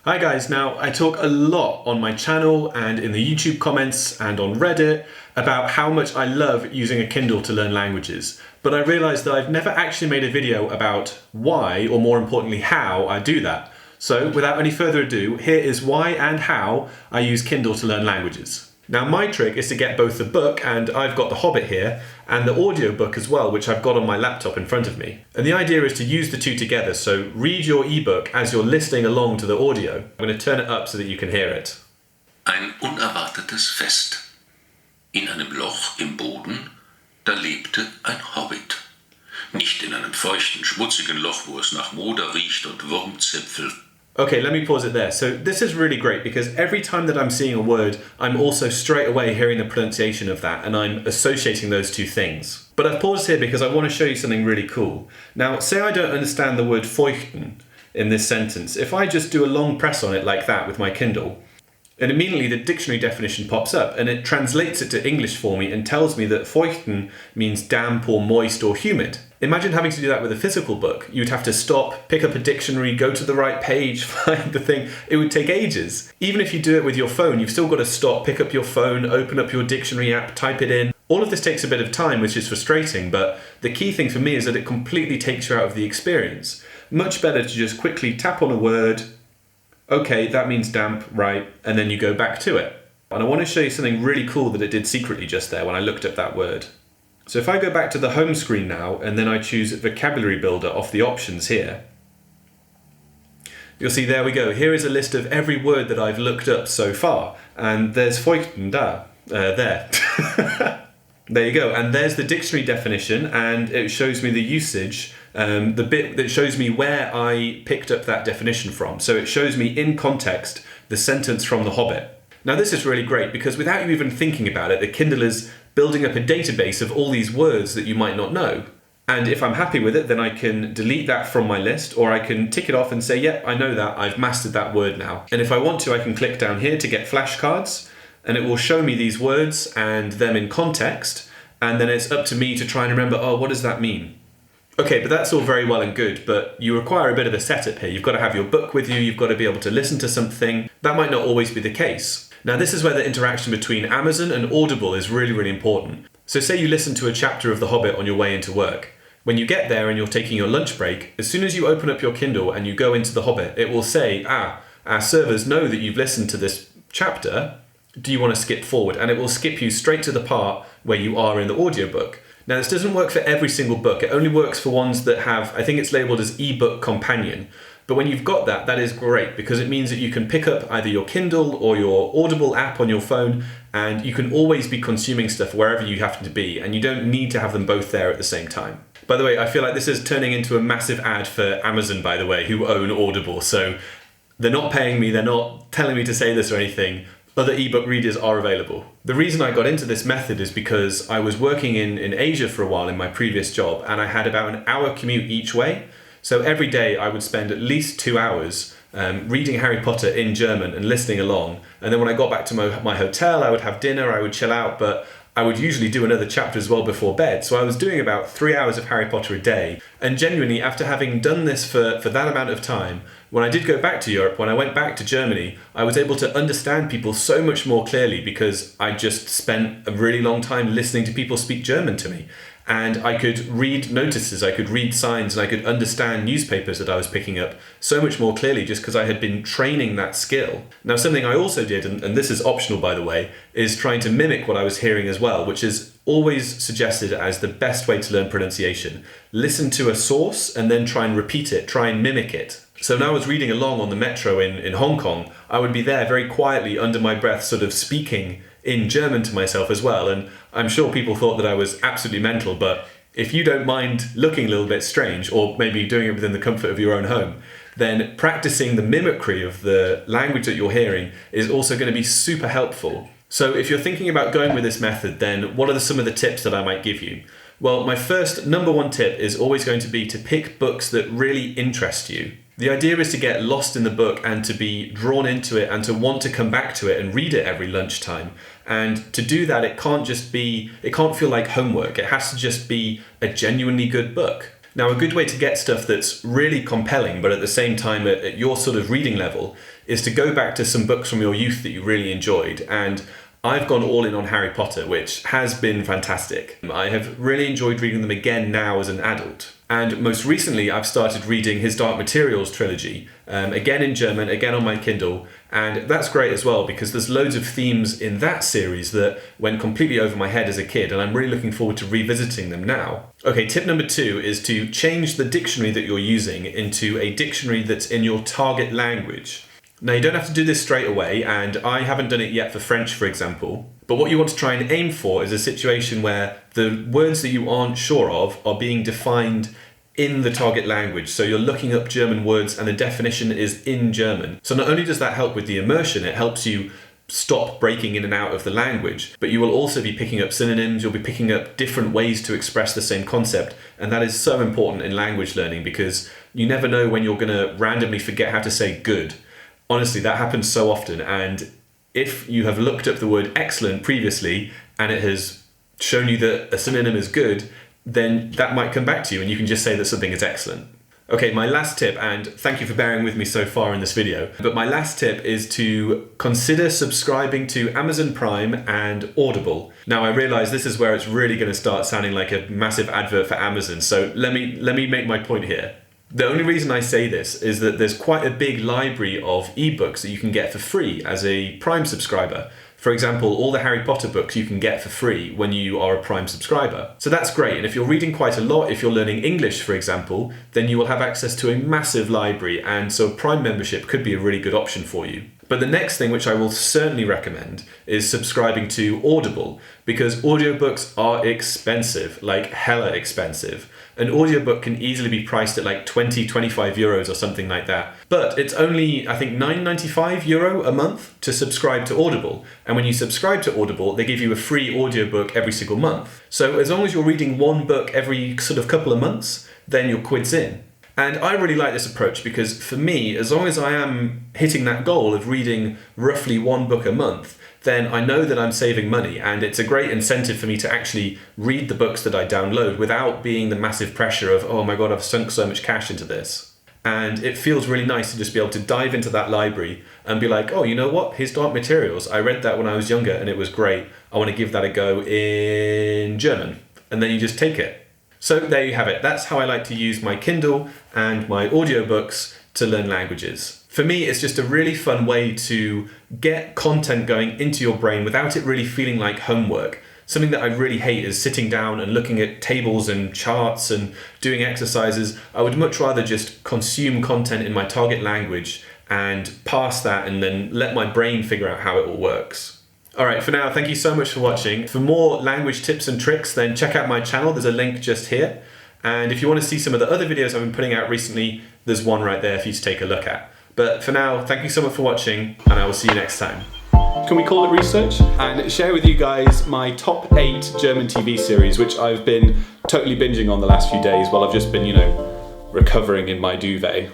Hi guys, now I talk a lot on my channel and in the YouTube comments and on Reddit about how much I love using a Kindle to learn languages, but I realised that I've never actually made a video about why, or more importantly how, I do that. So without any further ado, here is why and how I use Kindle to learn languages. Now my trick is to get both the book, and I've got The Hobbit here, and the audiobook as well, which I've got on my laptop in front of me. And the idea is to use the two together, so read your ebook as you're listening along to the audio. I'm going to turn it up so that you can hear it. Ein unerwartetes Fest. In einem Loch im Boden, da lebte ein Hobbit. Nicht in einem feuchten, schmutzigen Loch, wo es nach Moder riecht und Wurmzipfel. Okay, let me pause it there. So this is really great because every time that I'm seeing a word, I'm also straight away hearing the pronunciation of that and I'm associating those two things. But I've paused here because I want to show you something really cool. Now, say I don't understand the word feuchten in this sentence. If I just do a long press on it like that with my Kindle, and immediately the dictionary definition pops up and it translates it to English for me and tells me that feuchten means damp or moist or humid. Imagine having to do that with a physical book. You'd have to stop, pick up a dictionary, go to the right page, find the thing. It would take ages. Even if you do it with your phone, you've still got to stop, pick up your phone, open up your dictionary app, type it in. All of this takes a bit of time, which is frustrating, but the key thing for me is that it completely takes you out of the experience. Much better to just quickly tap on a word, okay, that means damp, right, and then you go back to it. And I want to show you something really cool that it did secretly just there when I looked up that word. So if I go back to the home screen now, and then I choose Vocabulary Builder off the options here, you'll see there we go. Here is a list of every word that I've looked up so far. And there's feuchten da, there. There you go. And there's the dictionary definition, and it shows me the usage, the bit that shows me where I picked up that definition from. So it shows me in context the sentence from The Hobbit. Now this is really great because without you even thinking about it, the Kindle is building up a database of all these words that you might not know. And if I'm happy with it, then I can delete that from my list, or I can tick it off and say, yep, I know that, I've mastered that word now. And if I want to, I can click down here to get flashcards, and it will show me these words and them in context, and then it's up to me to try and remember, oh, what does that mean? Okay, but that's all very well and good, but you require a bit of a setup here. You've got to have your book with you, you've got to be able to listen to something. That might not always be the case. Now this is where the interaction between Amazon and Audible is really, really important. So say you listen to a chapter of The Hobbit on your way into work. When you get there and you're taking your lunch break, as soon as you open up your Kindle and you go into The Hobbit, it will say, our servers know that you've listened to this chapter, do you want to skip forward? And it will skip you straight to the part where you are in the audiobook. Now this doesn't work for every single book, it only works for ones that have, I think it's labelled as E-Book Companion. But when you've got that, that is great because it means that you can pick up either your Kindle or your Audible app on your phone and you can always be consuming stuff wherever you happen to be and you don't need to have them both there at the same time. By the way, I feel like this is turning into a massive ad for Amazon, by the way, who own Audible. So they're not paying me, they're not telling me to say this or anything. Other ebook readers are available. The reason I got into this method is because I was working in Asia for a while in my previous job and I had about an hour commute each way. So every day I would spend at least 2 hours reading Harry Potter in German and listening along. And then when I got back to my hotel, I would have dinner, I would chill out, but I would usually do another chapter as well before bed. So I was doing about 3 hours of Harry Potter a day. And genuinely, after having done this for that amount of time, when I did go back to Europe, when I went back to Germany, I was able to understand people so much more clearly because I just spent a really long time listening to people speak German to me. And I could read notices, I could read signs, and I could understand newspapers that I was picking up so much more clearly just because I had been training that skill. Now something I also did, and this is optional by the way, is trying to mimic what I was hearing as well, which is always suggested as the best way to learn pronunciation. Listen to a source and then try and repeat it, try and mimic it. So when I was reading along on the metro in Hong Kong, I would be there very quietly under my breath sort of speaking in German to myself as well, and I'm sure people thought that I was absolutely mental, but if you don't mind looking a little bit strange, or maybe doing it within the comfort of your own home, then practicing the mimicry of the language that you're hearing is also going to be super helpful. So if you're thinking about going with this method, then what are some of the tips that I might give you? Well, my first number one tip is always going to be to pick books that really interest you. The idea is to get lost in the book and to be drawn into it and to want to come back to it and read it every lunchtime. And to do that, it can't feel like homework. It has to just be a genuinely good book. Now, a good way to get stuff that's really compelling, but at the same time at your sort of reading level, is to go back to some books from your youth that you really enjoyed. And I've gone all in on Harry Potter, which has been fantastic. I have really enjoyed reading them again now as an adult. And most recently, I've started reading his Dark Materials trilogy, again in German, again on my Kindle. And that's great as well, because there's loads of themes in that series that went completely over my head as a kid, and I'm really looking forward to revisiting them now. Okay, tip number 2 is to change the dictionary that you're using into a dictionary that's in your target language. Now, you don't have to do this straight away, and I haven't done it yet for French, for example. But what you want to try and aim for is a situation where the words that you aren't sure of are being defined in the target language. So you're looking up German words and the definition is in German. So not only does that help with the immersion, it helps you stop breaking in and out of the language, but you will also be picking up synonyms, you'll be picking up different ways to express the same concept. And that is so important in language learning, because you never know when you're going to randomly forget how to say good. Honestly, that happens so often, and if you have looked up the word excellent previously and it has shown you that a synonym is good, then that might come back to you and you can just say that something is excellent. Okay, my last tip, and thank you for bearing with me so far in this video, but my last tip is to consider subscribing to Amazon Prime and Audible. Now, I realize this is where it's really going to start sounding like a massive advert for Amazon, so let me make my point here. The only reason I say this is that there's quite a big library of ebooks that you can get for free as a Prime subscriber. For example, all the Harry Potter books you can get for free when you are a Prime subscriber. So that's great, and if you're reading quite a lot, if you're learning English, for example, then you will have access to a massive library, and so Prime membership could be a really good option for you. But the next thing, which I will certainly recommend, is subscribing to Audible, because audiobooks are expensive, like hella expensive. An audiobook can easily be priced at like 20-25 euros or something like that. But it's only, I think, €9.95 a month to subscribe to Audible. And when you subscribe to Audible, they give you a free audiobook every single month. So as long as you're reading one book every sort of couple of months, then your quid's in. And I really like this approach because for me, as long as I am hitting that goal of reading roughly one book a month, then I know that I'm saving money, and it's a great incentive for me to actually read the books that I download without being the massive pressure of, oh my God, I've sunk so much cash into this. And it feels really nice to just be able to dive into that library and be like, oh, you know what? Here's Dark Materials. I read that when I was younger and it was great. I want to give that a go in German. And then you just take it. So there you have it. That's how I like to use my Kindle and my audiobooks to learn languages. For me, it's just a really fun way to get content going into your brain without it really feeling like homework. Something that I really hate is sitting down and looking at tables and charts and doing exercises. I would much rather just consume content in my target language and pass that and then let my brain figure out how it all works. Alright, for now, thank you so much for watching. For more language tips and tricks, then check out my channel. There's a link just here. And if you want to see some of the other videos I've been putting out recently, there's one right there for you to take a look at. But for now, thank you so much for watching, and I will see you next time. Can we call it research? And share with you guys my top 8 German TV series, which I've been totally binging on the last few days while I've just been, recovering in my duvet.